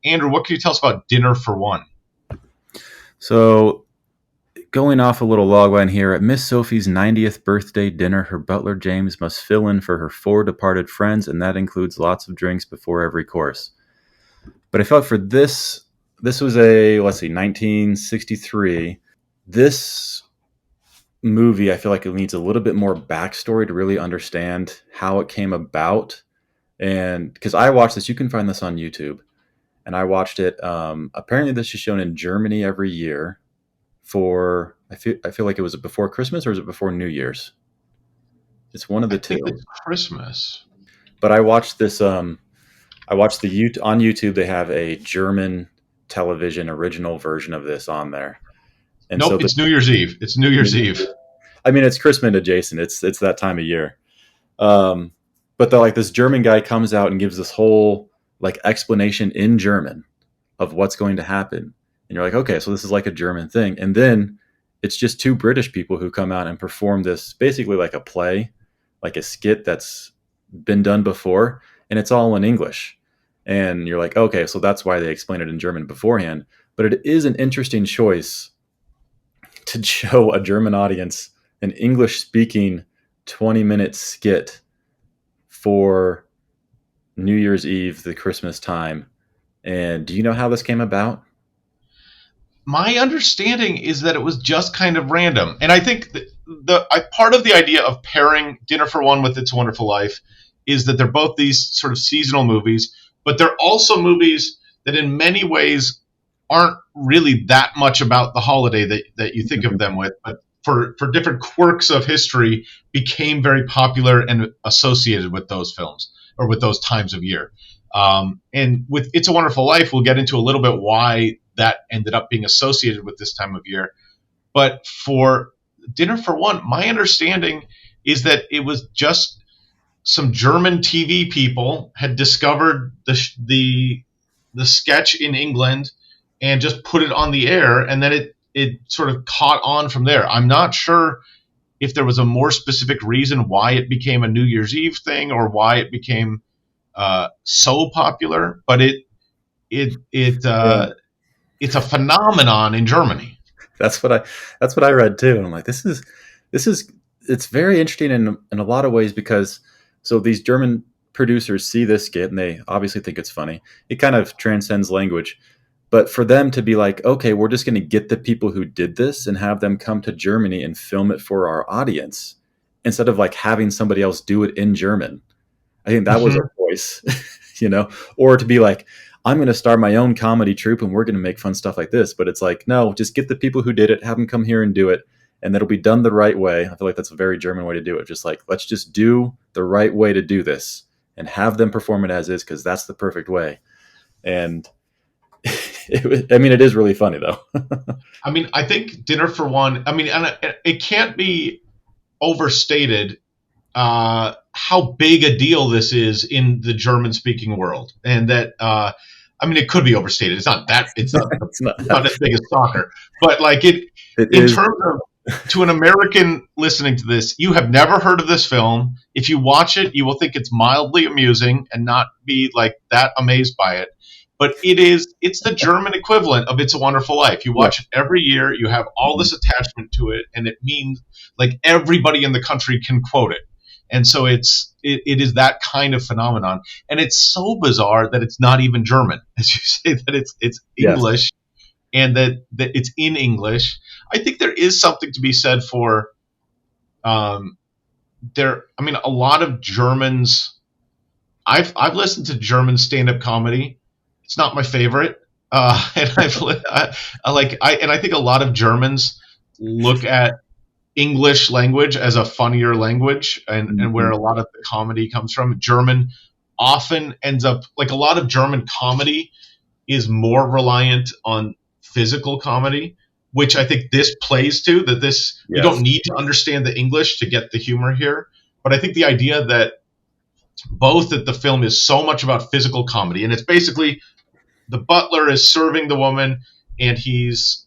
Andrew, what can you tell us about Dinner for One? So, going off a little logline here, at Miss Sophie's 90th birthday dinner, her butler James must fill in for her four departed friends, and that includes lots of drinks before every course. But I felt for this was a, let's see, 1963. This movie, I feel like it needs a little bit more backstory to really understand how it came about. And because I watched this, you can find this on YouTube. And I watched it. Apparently, this is shown in Germany every year for I feel like it was before Christmas or is it before New Year's? It's one of I the think two. it's Christmas. But I watched this. I watched on YouTube. They have a German television original version of this on there, and so Nope, it's New Year's Eve. It's New Year's Eve. I mean, it's Christmas adjacent. It's that time of year. Um, but like this German guy comes out and gives this whole like explanation in German of what's going to happen, and you're like, okay, so this is like a German thing, and then it's just two British people who come out and perform this basically like a play, like a skit that's been done before, and it's all in English. And you're like, okay, so that's why they explained it in German beforehand. But it is an interesting choice to show a German audience an English speaking 20-minute skit for New Year's Eve, the Christmas time. And do you know how this came about? My understanding is that it was just kind of random, and I think part of the idea of pairing Dinner for One with It's a Wonderful Life is that they're both these sort of seasonal movies, but they're also movies that in many ways aren't really that much about the holiday that you think of them with, but for different quirks of history became very popular and associated with those films or with those times of year. And with It's a Wonderful Life, we'll get into a little bit why that ended up being associated with this time of year. But for Dinner for One, my understanding is that it was just some German TV people had discovered the sketch in England and just put it on the air, and then it sort of caught on from there. I'm not sure if there was a more specific reason why it became a New Year's Eve thing or why it became so popular, but Yeah. it's a phenomenon in Germany. That's what I read too. And I'm like, this is it's very interesting in a lot of ways because so these German producers see this skit and they obviously think it's funny. It kind of transcends language. But for them to be like, okay, we're just going to get the people who did this and have them come to Germany and film it for our audience instead of like having somebody else do it in German. I think that was a Mhm. choice, or to be like, I'm going to start my own comedy troupe and we're going to make fun stuff like this. But it's like, no, just get the people who did it, have them come here and do it. And that'll be done the right way. I feel like that's a very German way to do it. Just like, let's just do the right way to do this and have them perform it as is because that's the perfect way. And it is really funny though. I mean, I think Dinner for One. I mean, and it can't be overstated how big a deal this is in the German-speaking world, and that I mean, it could be overstated. It's not that. It's not. It's not, It's not as big as soccer, but like it it in is. terms of to an American listening to this, you have never heard of this film. If you watch it, you will think it's mildly amusing and not be like that amazed by it. But it's the German equivalent of It's a Wonderful Life. You Yeah. watch it every year, you have all this attachment to it, and it means like everybody in the country can quote it. And so it is that kind of phenomenon. And it's so bizarre that it's not even German, as you say, that it's Yes. English and that it's in English. I think there is something to be said for um, there. I mean, a lot of Germans. I've listened to German stand up comedy. It's not my favorite, and I think a lot of Germans look at English language as a funnier language, and where Mhm. a lot of the comedy comes from. German often ends up like a lot of German comedy is more reliant on physical comedy, which I think this plays to. That this you don't Yes. need to understand the English to get the humor here, but I think the idea that both that the film is so much about physical comedy, and it's basically the butler is serving the woman, and he's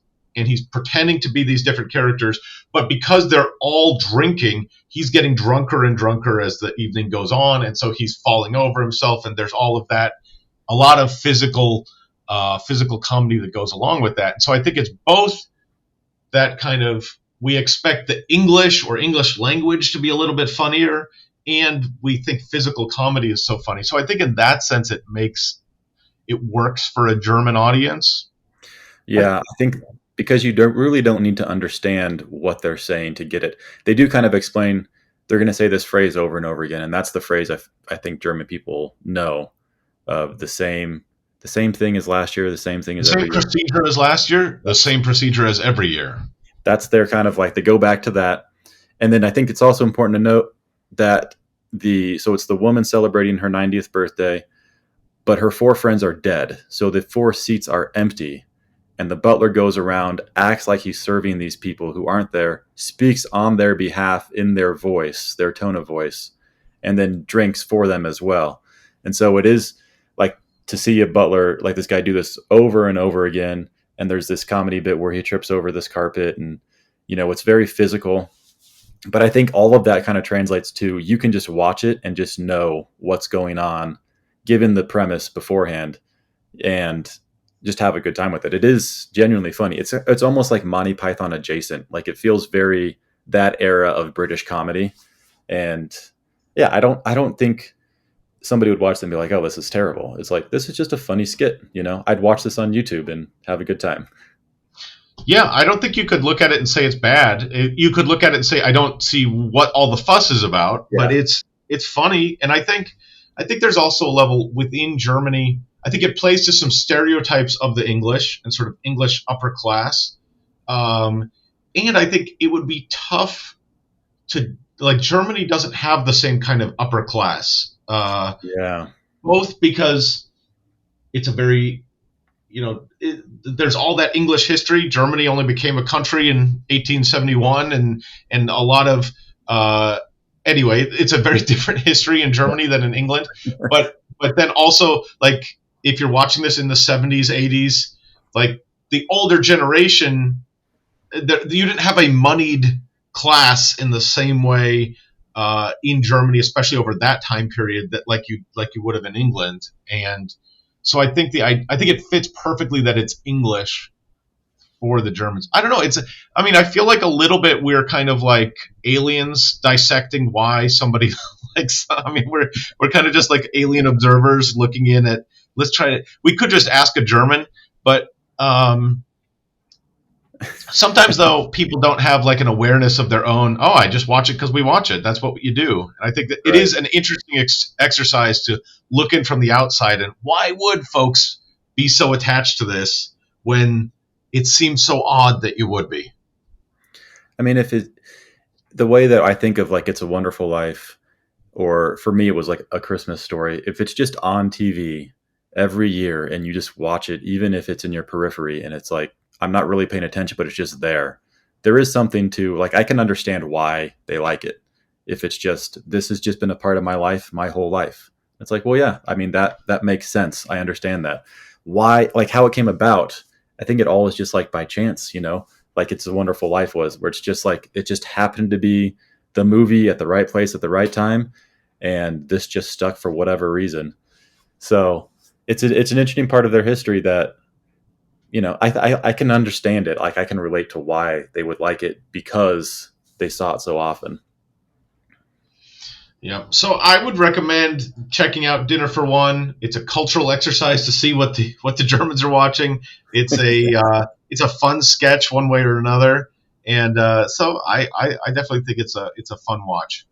pretending to be these different characters, but because they're all drinking, he's getting drunker and drunker as the evening goes on, and so he's falling over himself, and there's all of that a lot of physical comedy that goes along with that. And so I think it's both that kind of, we expect the English or English language to be a little bit funnier, and we think physical comedy is so funny. So I think in that sense it works for a German audience. Yeah, I think because you don't need to understand what they're saying to get it. They do kind of explain. They're going to say this phrase over and over again, and that's the phrase I think German people know of the same thing as last year, the same thing The as same every year. procedure as last year, the same procedure as every year. That's their kind of like they go back to that, and then I think it's also important to note that so it's the woman celebrating her 90th birthday, but her four friends are dead, so the four seats are empty. And the butler goes around, acts like he's serving these people who aren't there, speaks on their behalf in their voice, their tone of voice, and then drinks for them as well. And so it is like to see a butler like this guy do this over and over again. And there's this comedy bit where he trips over this carpet, and it's very physical. But I think all of that kind of translates to you can just watch it and just know what's going on, given the premise beforehand, and just have a good time with it. It is genuinely funny. It's almost like Monty Python adjacent. Like it feels very that era of British comedy. And yeah, I don't think somebody would watch them and be like, "Oh, this is terrible." It's like this is just a funny skit. I'd watch this on YouTube and have a good time. Yeah, I don't think you could look at it and say it's bad. You could look at it and say I don't see what all the fuss is about, but Yeah, it's funny, and I think there's also a level within Germany. I think it plays to some stereotypes of the English and sort of English upper class, and I think it would be tough to, like, Germany doesn't have the same kind of upper class, yeah, both because it's a very there's all that English history. Germany only became a country in 1871, and a lot of anyway, it's a very different history in Germany than in England. But then also, like, if you're watching this in the 70s, 80s, like the older generation, you didn't have a moneyed class in the same way in Germany, especially over that time period, that like you would have in England. And so I think it fits perfectly that it's English for the Germans. I don't know. I feel like a little bit we're kind of like aliens dissecting why somebody likes. We're kind of just like alien observers looking in at. Let's try to. We could just ask a German, but sometimes though people don't have like an awareness of their own. Oh, I just watch it because we watch it. That's what you do. And I think that it right. is an interesting exercise to look in from the outside. And why would folks be so attached to this when it seems so odd that you would be? I mean, if it the way that I think of like It's a Wonderful Life, or for me it was like A Christmas Story. If it's just on TV every year and you just watch it, even if it's in your periphery, and it's like I'm not really paying attention, but it's just there. There is something to like I can understand why they like it. If it's just this has just been a part of my life, my whole life. It's like, well, yeah, I mean that makes sense. I understand that. Why, like how it came about. I think it all is just like by chance. Like It's a Wonderful Life was, where it's just like it just happened to be the movie at the right place at the right time, and this just stuck for whatever reason. So it's an interesting part of their history that I can understand it. Like I can relate to why they would like it because they saw it so often. Yeah. So I would recommend checking out Dinner for One. It's a cultural exercise to see what the Germans are watching. It's a fun sketch one way or another, and so I definitely think it's a fun watch.